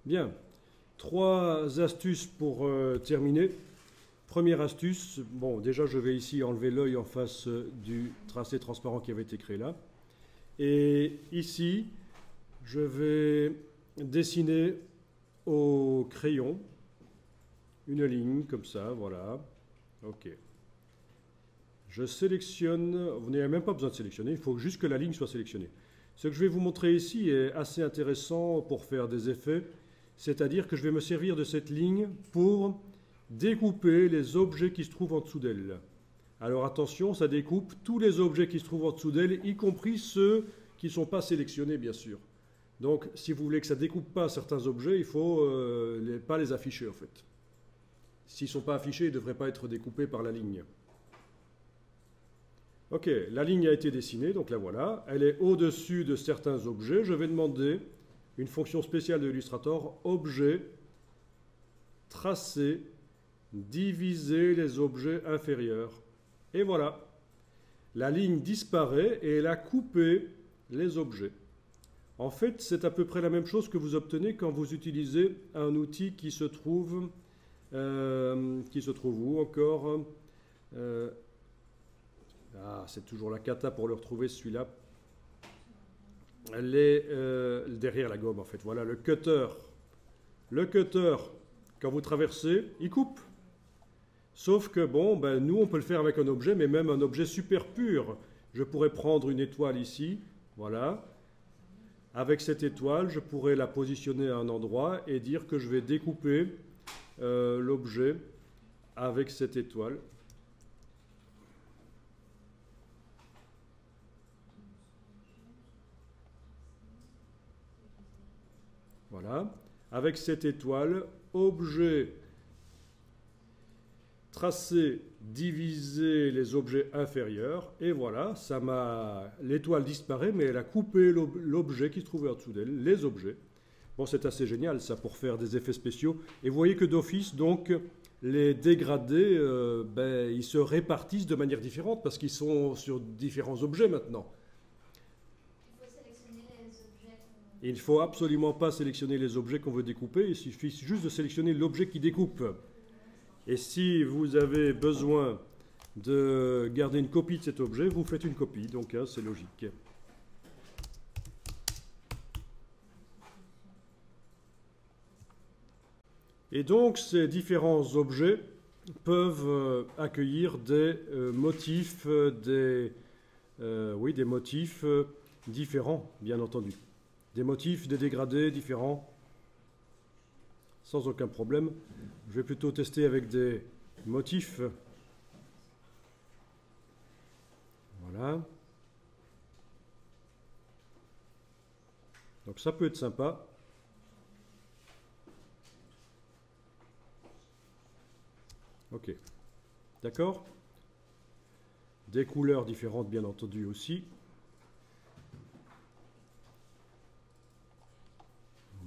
Bien. 3 astuces pour terminer. Première astuce, bon, déjà je vais ici enlever l'œil en face du tracé transparent qui avait été créé là. Et ici, je vais dessiner au crayon une ligne comme ça, voilà. Ok. Je sélectionne, vous n'avez même pas besoin de sélectionner, il faut juste que la ligne soit sélectionnée. Ce que je vais vous montrer ici est assez intéressant pour faire des effets, c'est-à-dire que je vais me servir de cette ligne pour découper les objets qui se trouvent en dessous d'elle. Alors attention, ça découpe tous les objets qui se trouvent en dessous d'elle, y compris ceux qui ne sont pas sélectionnés, bien sûr. Donc, si vous voulez que ça ne découpe pas certains objets, il ne faut pas les afficher, en fait. S'ils ne sont pas affichés, ils ne devraient pas être découpés par la ligne. Ok, la ligne a été dessinée, donc la voilà. Elle est au-dessus de certains objets. Je vais demander une fonction spéciale de Illustrator, objet, tracer, diviser les objets inférieurs. Et voilà, la ligne disparaît et elle a coupé les objets. En fait, c'est à peu près la même chose que vous obtenez quand vous utilisez un outil qui se trouve où encore c'est toujours la cata pour le retrouver, celui-là. Elle est derrière la gomme, en fait. Voilà, le cutter. Le cutter, quand vous traversez, il coupe. Sauf que, bon, ben, nous, on peut le faire avec un objet, mais même un objet super pur. Je pourrais prendre une étoile ici, voilà. Avec cette étoile, je pourrais la positionner à un endroit et dire que je vais découper l'objet avec cette étoile. Voilà. Avec cette étoile, objet, tracer, diviser les objets inférieurs, et voilà, l'étoile disparaît, mais elle a coupé l'objet qui se trouvait en dessous d'elle, les objets. Bon, c'est assez génial, ça, pour faire des effets spéciaux. Et vous voyez que d'office, donc, les dégradés, ils se répartissent de manière différente, parce qu'ils sont sur différents objets maintenant. Il ne faut absolument pas sélectionner les objets qu'on veut découper, il suffit juste de sélectionner l'objet qui découpe. Et si vous avez besoin de garder une copie de cet objet, vous faites une copie, donc c'est logique. Et donc ces différents objets peuvent accueillir des motifs, des motifs différents, bien entendu. Des motifs, des dégradés différents, sans aucun problème. Je vais plutôt tester avec des motifs. Voilà. Donc ça peut être sympa. Ok. D'accord? Des couleurs différentes, bien entendu, aussi.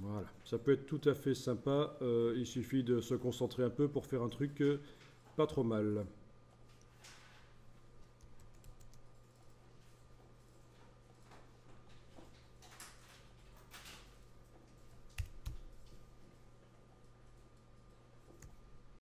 Voilà, ça peut être tout à fait sympa, il suffit de se concentrer un peu pour faire un truc pas trop mal.